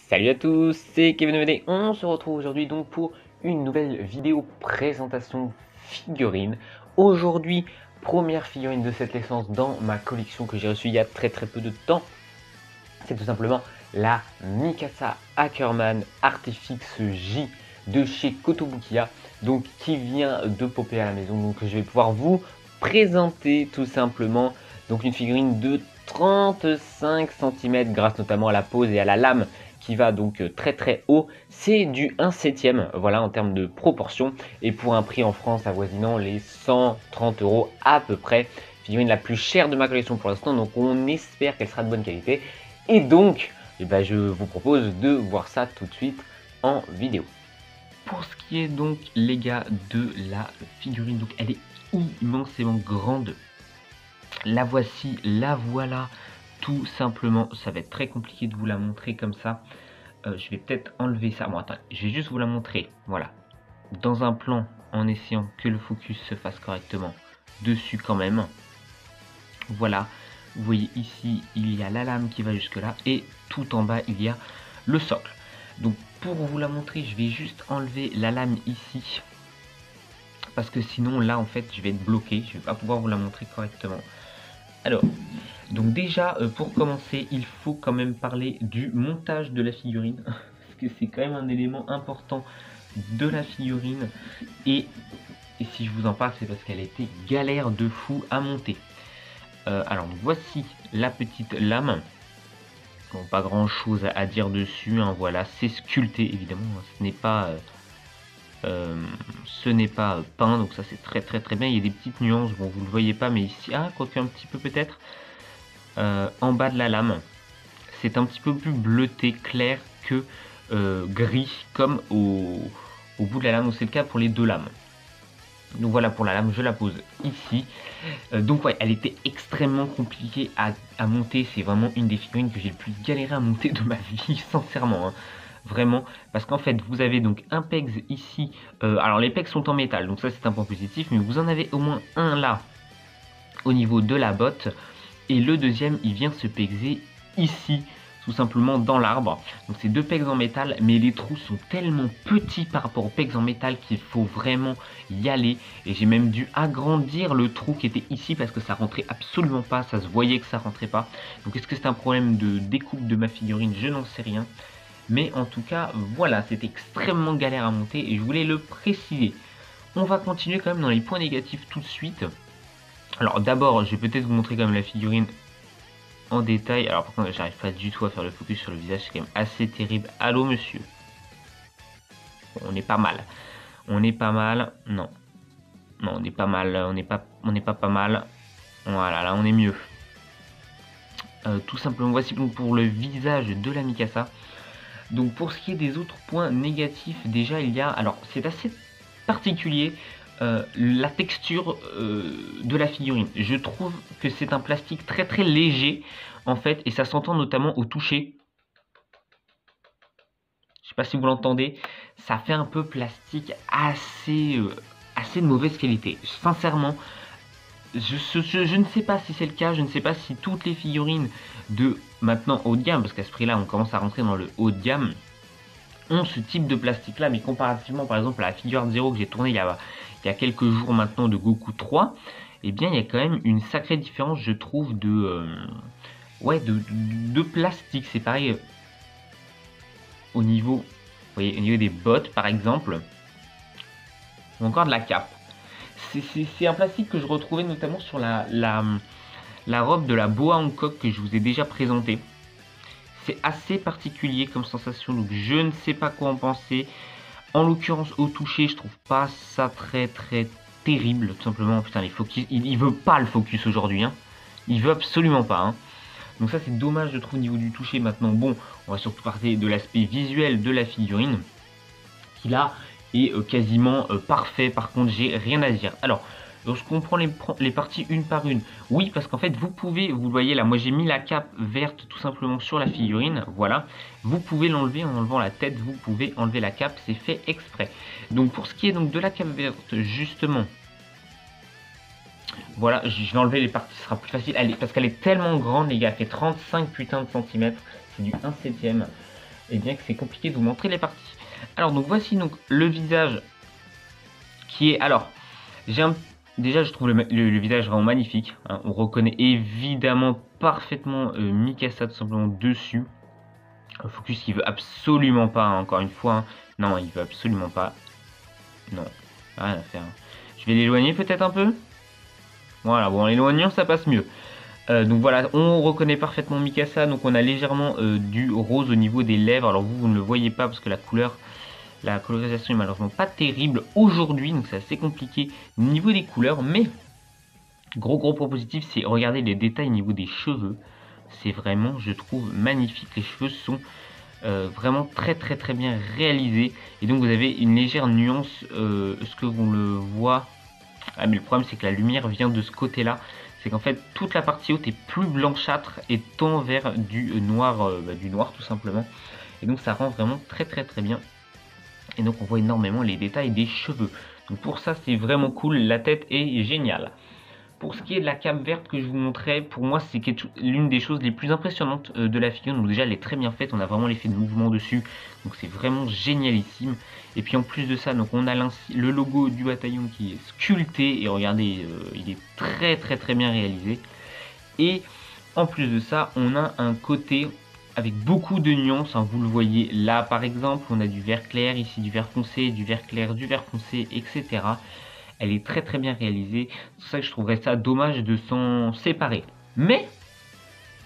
Salut à tous, c'est Kevin EVD. On se retrouve aujourd'hui donc pour une nouvelle vidéo présentation figurine. Aujourd'hui, première figurine de cette licence dans ma collection que j'ai reçue il y a très peu de temps. C'est tout simplement la Mikasa Ackerman Artifix J de chez Kotobukiya, donc qui vient de popper à la maison. Donc je vais pouvoir vous présenter tout simplement donc une figurine de 35 cm grâce notamment à la pose et à la lame qui va donc très haut. C'est du 1/7, voilà, en termes de proportion, et pour un prix en France avoisinant les 130 € à peu près. Figurine la plus chère de ma collection pour l'instant, donc on espère qu'elle sera de bonne qualité. Et donc, je vous propose de voir ça tout de suite en vidéo. Pour ce qui est donc, les gars, de la figurine, donc elle est immensément grande. La voici, la voilà, tout simplement. Ça va être très compliqué de vous la montrer comme ça. Je vais peut-être enlever ça. Bon, attends, je vais juste vous la montrer. Voilà, dans un plan, en essayant que le focus se fasse correctement dessus quand même. Voilà, vous voyez ici, il y a la lame qui va jusque là, et tout en bas, il y a le socle. Donc pour vous la montrer, je vais juste enlever la lame ici, parce que sinon là en fait je vais être bloqué, je vais pas pouvoir vous la montrer correctement. Alors, donc déjà pour commencer, il faut quand même parler du montage de la figurine, parce que c'est quand même un élément important de la figurine, et si je vous en parle, c'est parce qu'elle était galère de fou à monter. Alors voici la petite lame. Bon, pas grand chose à dire dessus, hein, voilà, c'est sculpté évidemment, hein, ce n'est pas peint, donc ça c'est très bien. Il y a des petites nuances, bon vous le voyez pas, mais ici, quoique un petit peu peut-être, en bas de la lame, c'est un petit peu plus bleuté clair que gris, comme au bout de la lame, donc c'est le cas pour les deux lames. Donc voilà pour la lame, je la pose ici. Donc ouais, elle était extrêmement compliquée à monter. C'est vraiment une des figurines que j'ai le plus galéré à monter de ma vie, sincèrement, hein. Vraiment, parce qu'en fait, vous avez donc un pegs ici. Alors les pegs sont en métal, donc ça c'est un point positif, mais vous en avez au moins un là, au niveau de la botte. Et le deuxième, il vient se pexer ici, tout simplement dans l'arbre. Donc c'est deux pegs en métal, mais les trous sont tellement petits par rapport aux pegs en métal qu'il faut vraiment y aller. Et j'ai même dû agrandir le trou qui était ici parce que ça rentrait absolument pas, ça se voyait que ça rentrait pas. Donc est-ce que c'est un problème de découpe de ma figurine? Je n'en sais rien. Mais en tout cas, voilà, c'est extrêmement galère à monter et je voulais le préciser. On va continuer quand même dans les points négatifs tout de suite. Alors d'abord, je vais peut-être vous montrer quand même la figurine en détail. Alors par contre, j'arrive pas du tout à faire le focus sur le visage, c'est quand même assez terrible. Allô monsieur. Bon, on est pas mal. On est pas mal. Non. Non, on est pas mal. On n'est pas mal. Voilà, là on est mieux. Tout simplement, voici donc pour le visage de la Mikasa. Donc pour ce qui est des autres points négatifs, déjà il y a, alors c'est assez particulier, la texture de la figurine. Je trouve que c'est un plastique très léger en fait, et ça s'entend notamment au toucher. Je sais pas si vous l'entendez, ça fait un peu plastique assez de mauvaise qualité. Sincèrement, je ne sais pas si c'est le cas, je ne sais pas si toutes les figurines de maintenant haut de gamme, parce qu'à ce prix-là, on commence à rentrer dans le haut de gamme, ont ce type de plastique là, mais comparativement par exemple à la figure 0 que j'ai tournée il y a quelques jours maintenant de Goku 3, eh bien il y a quand même une sacrée différence je trouve de plastique. C'est pareil au niveau, vous voyez, au niveau des bottes par exemple, ou encore de la cape. C'est un plastique que je retrouvais notamment sur la robe de la Boa Hancock que je vous ai déjà présentée. C'est assez particulier comme sensation, donc je ne sais pas quoi en penser. En l'occurrence, au toucher, je trouve pas ça très terrible, tout simplement. Putain, les focus, il veut pas le focus aujourd'hui, hein. Il veut absolument pas, hein. Donc ça, c'est dommage, je trouve, au niveau du toucher. Maintenant, bon, on va surtout parler de l'aspect visuel de la figurine, qui là est quasiment parfait. Par contre, j'ai rien à dire. Alors, lorsqu'on prend les parties une par une, oui, parce qu'en fait, vous pouvez, vous le voyez là, moi j'ai mis la cape verte tout simplement sur la figurine, voilà. Vous pouvez l'enlever en enlevant la tête, vous pouvez enlever la cape, c'est fait exprès. Donc pour ce qui est donc de la cape verte, justement, voilà, je vais enlever les parties, ce sera plus facile, parce qu'elle est tellement grande, les gars, elle fait 35 putains de centimètres, c'est du 1/7. et bien que c'est compliqué de vous montrer les parties. Alors donc voici donc le visage qui est... Alors, déjà je trouve le visage vraiment magnifique, hein. On reconnaît évidemment parfaitement Mikasa tout simplement dessus. Un focus qui veut absolument pas, hein, encore une fois, hein. Non, il veut absolument pas. Non, rien à faire. Je vais l'éloigner peut-être un peu. Voilà, bon en l'éloignant ça passe mieux. Donc voilà, on reconnaît parfaitement Mikasa, donc on a légèrement du rose au niveau des lèvres. Alors vous ne le voyez pas parce que la colorisation est malheureusement pas terrible aujourd'hui, donc c'est assez compliqué au niveau des couleurs. Mais gros point positif, c'est regarder les détails au niveau des cheveux. C'est vraiment, je trouve, magnifique. Les cheveux sont vraiment très bien réalisés. Et donc vous avez une légère nuance, ce que vous le voit. Ah mais le problème c'est que la lumière vient de ce côté-là. C'est qu'en fait toute la partie haute est plus blanchâtre et tend vers du noir tout simplement. Et donc ça rend vraiment très bien. Et donc on voit énormément les détails des cheveux. Donc pour ça c'est vraiment cool, la tête est géniale. Pour ce qui est de la cape verte que je vous montrais, pour moi c'est l'une des choses les plus impressionnantes de la figure. Donc déjà elle est très bien faite, on a vraiment l'effet de mouvement dessus, donc c'est vraiment génialissime. Et puis en plus de ça, donc on a le logo du bataillon qui est sculpté, et regardez, il est très bien réalisé. Et en plus de ça, on a un côté avec beaucoup de nuances, hein, vous le voyez là par exemple, on a du vert clair, ici du vert foncé, du vert clair, du vert foncé, etc. Elle est très bien réalisée. C'est pour ça que je trouverais ça dommage de s'en séparer. Mais,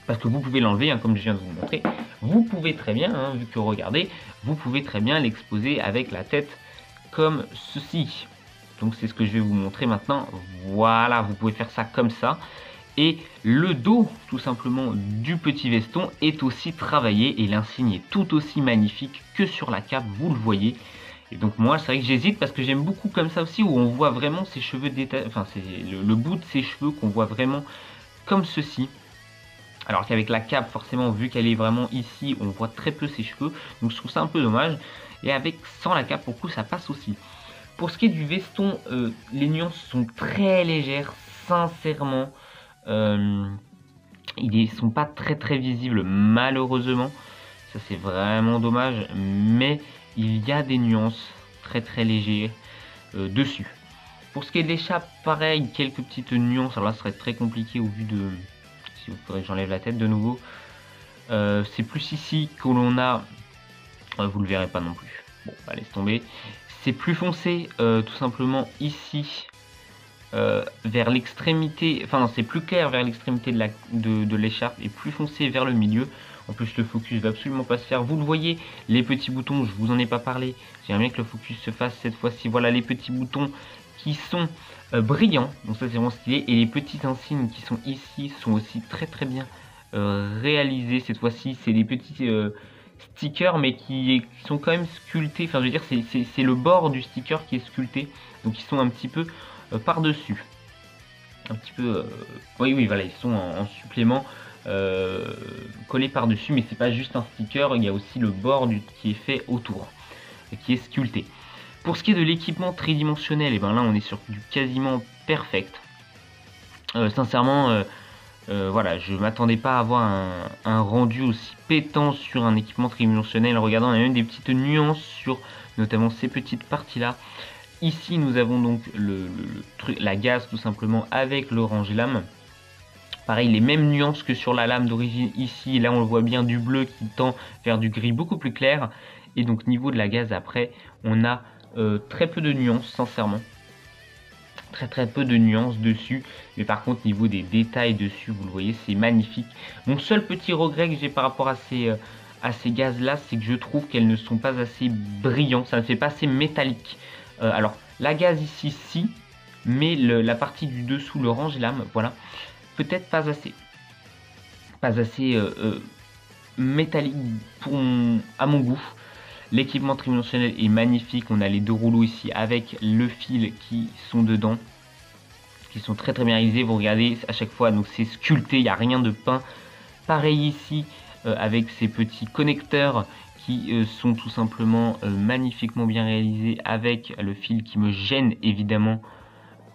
parce que vous pouvez l'enlever, hein, comme je viens de vous montrer, vous pouvez très bien, hein, vu que regardez, vous pouvez très bien l'exposer avec la tête comme ceci. Donc c'est ce que je vais vous montrer maintenant. Voilà, vous pouvez faire ça comme ça. Et le dos, tout simplement, du petit veston est aussi travaillé et l'insigne est tout aussi magnifique que sur la cape, vous le voyez. Et donc moi c'est vrai que j'hésite parce que j'aime beaucoup comme ça aussi, où on voit vraiment ses cheveux détaillés, enfin c'est le bout de ses cheveux qu'on voit vraiment comme ceci. Alors qu'avec la cape forcément, vu qu'elle est vraiment ici, on voit très peu ses cheveux, donc je trouve ça un peu dommage. Et avec sans la cape, pour le coup ça passe aussi. Pour ce qui est du veston, les nuances sont très légères, sincèrement. Ils sont pas très visibles malheureusement. Ça c'est vraiment dommage, mais il y a des nuances très légères dessus. Pour ce qui est de l'écharpe, pareil, quelques petites nuances. Alors là, ce serait très compliqué au vu de... Si vous faudrait que j'enlève la tête de nouveau. C'est plus ici que l'on a... vous le verrez pas non plus. Bon, bah, laisse tomber. C'est plus foncé, tout simplement ici. Vers l'extrémité, enfin non, c'est plus clair vers l'extrémité de l'écharpe et plus foncé vers le milieu. En plus le focus va absolument pas se faire, vous le voyez, les petits boutons, je vous en ai pas parlé, j'aimerais bien que le focus se fasse cette fois-ci. Voilà les petits boutons qui sont brillants, donc ça c'est vraiment stylé, et les petits insignes qui sont ici sont aussi très bien réalisés. Cette fois-ci c'est des petits stickers mais qui sont quand même sculptés, enfin je veux dire c'est le bord du sticker qui est sculpté, donc ils sont un petit peu par-dessus, un petit peu, oui voilà, ils sont en supplément collés par-dessus, mais c'est pas juste un sticker, il y a aussi le bord qui est fait autour, qui est sculpté. Pour ce qui est de l'équipement tridimensionnel, et ben là on est sur du quasiment perfect. Sincèrement, voilà, je m'attendais pas à avoir un rendu aussi pétant sur un équipement tridimensionnel. Regardant, on a même des petites nuances sur notamment ces petites parties là. Ici nous avons donc la gaze tout simplement avec l'orange lame. Pareil, les mêmes nuances que sur la lame d'origine ici. Là on le voit bien, du bleu qui tend vers du gris beaucoup plus clair. Et donc niveau de la gaze après, on a très peu de nuances sincèrement. Très peu de nuances dessus. Mais par contre niveau des détails dessus, vous le voyez, c'est magnifique. Mon seul petit regret que j'ai par rapport à ces gazes là, c'est que je trouve qu'elles ne sont pas assez brillantes. Ça ne fait pas assez métallique. Alors la gaze ici si, mais la partie du dessous, l'orange lame, voilà, peut-être pas assez métallique à mon goût. L'équipement tridimensionnel est magnifique, on a les deux rouleaux ici avec le fil qui sont dedans, qui sont très bien réalisés. Vous regardez à chaque fois, donc c'est sculpté, il n'y a rien de peint. Pareil ici avec ces petits connecteurs qui sont tout simplement magnifiquement bien réalisés, avec le fil qui me gêne évidemment,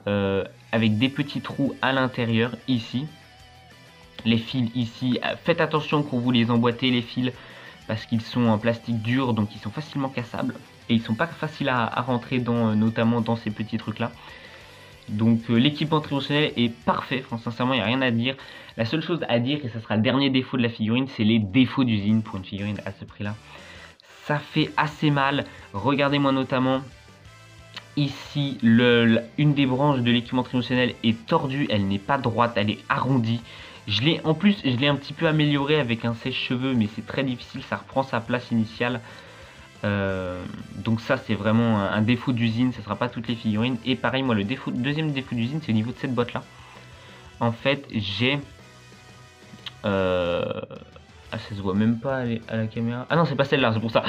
avec des petits trous à l'intérieur ici. Les fils ici, faites attention quand vous les emboîtez les fils, parce qu'ils sont en plastique dur, donc ils sont facilement cassables. Et ils sont pas faciles à rentrer dans, notamment dans ces petits trucs là. Donc l'équipement tridimensionnel est parfait, sincèrement il n'y a rien à dire. La seule chose à dire, et ça sera le dernier défaut de la figurine, c'est les défauts d'usine pour une figurine à ce prix là. Ça fait assez mal, regardez-moi notamment ici, une des branches de l'équipement tridimensionnel est tordue, elle n'est pas droite, elle est arrondie. En plus, je l'ai un petit peu amélioré avec un sèche-cheveux, mais c'est très difficile, ça reprend sa place initiale. Donc ça c'est vraiment un défaut d'usine, ça sera pas toutes les figurines. Et pareil, moi le deuxième défaut d'usine, c'est au niveau de cette boîte là. En fait j'ai ah, ça se voit même pas à la caméra. Ah non, c'est pas celle-là, c'est pour ça.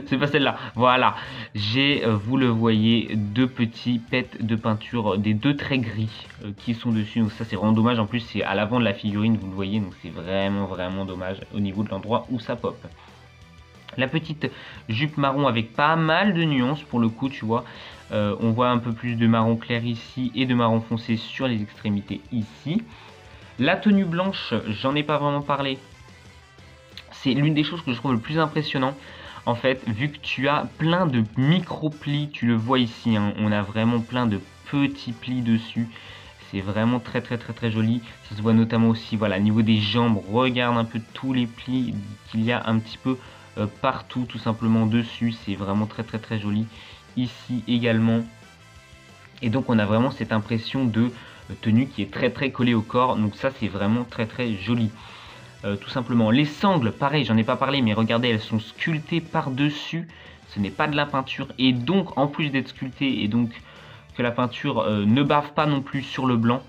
C'est pas celle-là. Voilà. J'ai, vous le voyez, deux petits pets de peinture, des deux traits gris qui sont dessus. Donc ça, c'est vraiment dommage. En plus, c'est à l'avant de la figurine, vous le voyez. Donc c'est vraiment, vraiment dommage au niveau de l'endroit où ça pop. La petite jupe marron avec pas mal de nuances pour le coup, tu vois. On voit un peu plus de marron clair ici et de marron foncé sur les extrémités ici. La tenue blanche, j'en ai pas vraiment parlé. C'est l'une des choses que je trouve le plus impressionnant. En fait, vu que tu as plein de micro-plis, tu le vois ici, hein, on a vraiment plein de petits plis dessus. C'est vraiment très très très très joli. Ça se voit notamment aussi, voilà, au niveau des jambes, regarde un peu tous les plis qu'il y a un petit peu partout, tout simplement dessus. C'est vraiment très très très joli. Ici également. Et donc on a vraiment cette impression de tenue qui est très très collée au corps. Donc ça c'est vraiment très très joli. Tout simplement. Les sangles, pareil, j'en ai pas parlé, mais regardez, elles sont sculptées par-dessus. Ce n'est pas de la peinture. Et donc, en plus d'être sculptée, et donc que la peinture ne bave pas non plus sur le blanc,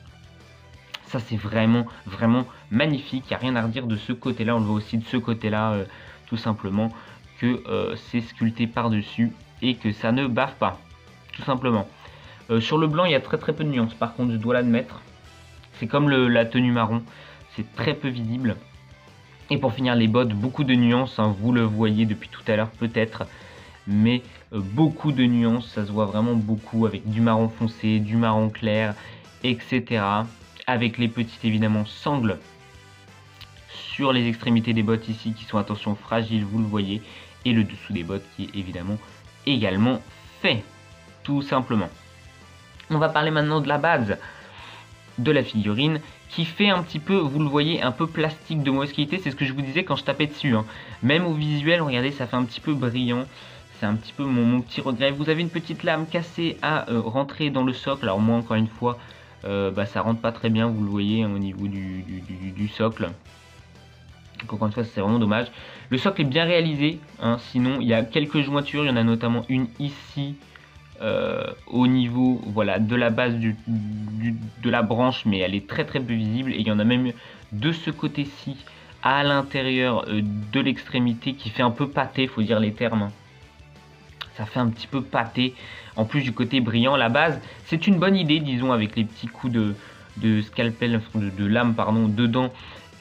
ça c'est vraiment, vraiment magnifique. Il n'y a rien à redire de ce côté-là. On le voit aussi de ce côté-là, tout simplement, que c'est sculpté par-dessus et que ça ne bave pas, tout simplement. Sur le blanc, il y a très très peu de nuances. Par contre, je dois l'admettre. C'est comme la tenue marron. C'est très peu visible. Et pour finir les bottes, beaucoup de nuances, hein, vous le voyez depuis tout à l'heure peut-être, mais beaucoup de nuances, ça se voit vraiment beaucoup avec du marron foncé, du marron clair, etc. Avec les petites évidemment sangles sur les extrémités des bottes ici qui sont attention fragiles, vous le voyez, et le dessous des bottes qui est évidemment également fait, tout simplement. On va parler maintenant de la base de la figurine qui fait un petit peu, vous le voyez, un peu plastique de mauvaise qualité. C'est ce que je vous disais quand je tapais dessus, hein. Même au visuel, regardez, ça fait un petit peu brillant. C'est un petit peu mon petit regret. Vous avez une petite lame cassée à rentrer dans le socle. Alors moi, encore une fois, ça rentre pas très bien, vous le voyez, hein, au niveau du socle. Donc encore une fois, c'est vraiment dommage. Le socle est bien réalisé, hein, sinon il y a quelques jointures. Il y en a notamment une ici, au niveau, voilà, de la base de la branche, mais elle est très très peu visible. Et il y en a même de ce côté-ci à l'intérieur de l'extrémité qui fait un peu pâté, faut dire les termes. Ça fait un petit peu pâté. En plus du côté brillant, la base, c'est une bonne idée, disons, avec les petits coups de scalpel, de lame, pardon, dedans.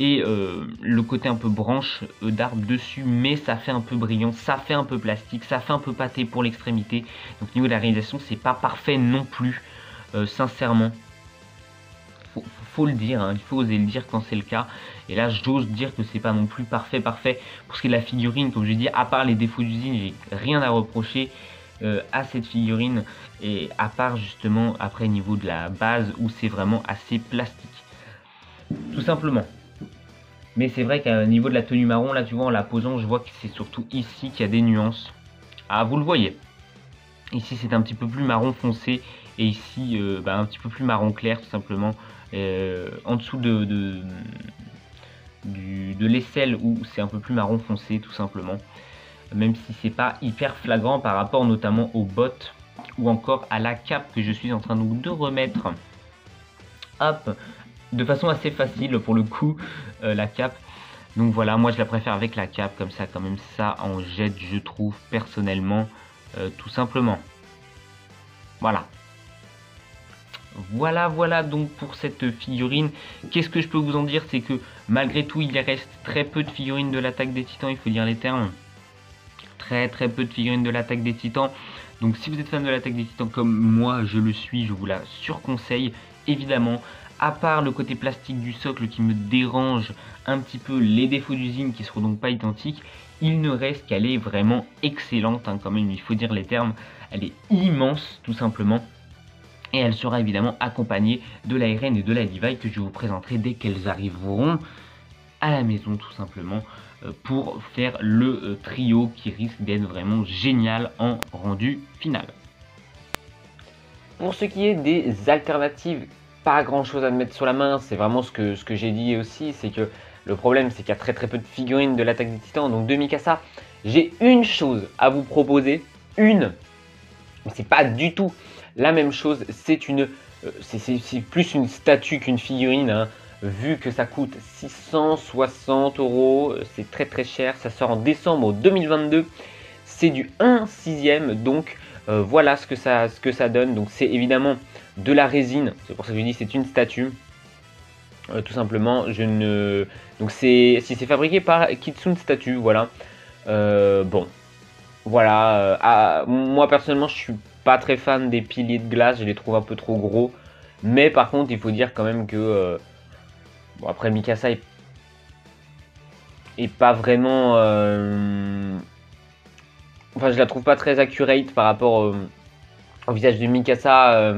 Et le côté un peu branche d'arbre dessus, mais ça fait un peu brillant, ça fait un peu plastique, ça fait un peu pâté pour l'extrémité. Donc au niveau de la réalisation, c'est pas parfait non plus, sincèrement. Faut le dire, hein, il faut oser le dire quand c'est le cas. Et là, j'ose dire que c'est pas non plus parfait. Pour ce qui est de la figurine, comme je dis, à part les défauts d'usine, j'ai rien à reprocher à cette figurine. Et à part justement, après, niveau de la base, où c'est vraiment assez plastique. Tout simplement. Mais c'est vrai qu'à niveau de la tenue marron, là tu vois en la posant, je vois que c'est surtout ici qu'il y a des nuances. Ah, vous le voyez. Ici c'est un petit peu plus marron foncé et ici un petit peu plus marron clair tout simplement. En dessous de l'aisselle où c'est un peu plus marron foncé tout simplement. Même si c'est pas hyper flagrant par rapport notamment aux bottes ou encore à la cape que je suis en train de remettre. Hop, de façon assez facile pour le coup, la cape. Donc voilà, moi je la préfère avec la cape, comme ça quand même ça en jette, je trouve personnellement, tout simplement. Voilà. Voilà donc pour cette figurine. Qu'est-ce que je peux vous en dire? C'est que malgré tout il reste très peu de figurines de l'attaque des titans, il faut dire les termes. Très peu de figurines de l'attaque des titans. Donc si vous êtes fan de l'attaque des titans comme moi je le suis, je vous la surconseille évidemment. à part le côté plastique du socle qui me dérange un petit peu, les défauts d'usine qui seront donc pas identiques, il ne reste qu'elle est vraiment excellente, hein, quand même, il faut dire les termes. Elle est immense, tout simplement. Et elle sera évidemment accompagnée de la RN et de la Levi que je vous présenterai dès qu'elles arriveront à la maison, tout simplement, pour faire le trio qui risque d'être vraiment génial en rendu final. Pour ce qui est des alternatives, pas grand chose à mettre sur la main, c'est vraiment ce que j'ai dit aussi, c'est que le problème c'est qu'il y a très peu de figurines de l'attaque des titans, donc de Mikasa. J'ai une chose à vous proposer, mais c'est pas du tout la même chose, c'est plus une statue qu'une figurine, hein, vu que ça coûte 660 €, c'est très cher, ça sort en décembre 2022, c'est du 1/6, donc voilà ce que ça donne. Donc c'est évidemment de la résine, c'est pour ça que je dis c'est une statue. Tout simplement, donc si c'est fabriqué par Kitsune Statue, voilà. Bon, voilà. Moi personnellement, je suis pas très fan des piliers de glace, je les trouve un peu trop gros. Mais par contre, il faut dire quand même que bon, après Mikasa est pas vraiment. Enfin, je la trouve pas très accurate par rapport au visage de Mikasa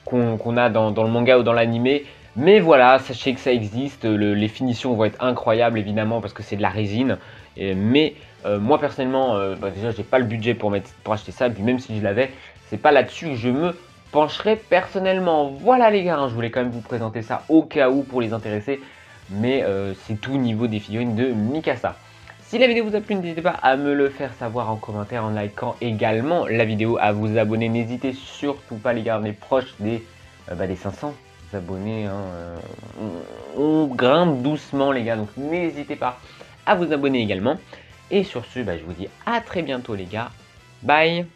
qu'on a dans le manga ou dans l'animé. Mais voilà, sachez que ça existe, les finitions vont être incroyables évidemment parce que c'est de la résine. Mais moi personnellement, déjà j'ai pas le budget pour acheter ça, et puis même si je l'avais, c'est pas là-dessus que je me pencherai personnellement. Voilà les gars, hein, je voulais quand même vous présenter ça au cas où pour les intéresser. Mais c'est tout au niveau des figurines de Mikasa. Si la vidéo vous a plu, n'hésitez pas à me le faire savoir en commentaire, en likant également la vidéo, à vous abonner. N'hésitez surtout pas les gars, on est proche des 500 abonnés. Hein. On grimpe doucement les gars, donc n'hésitez pas à vous abonner également. Et sur ce, je vous dis à très bientôt les gars. Bye!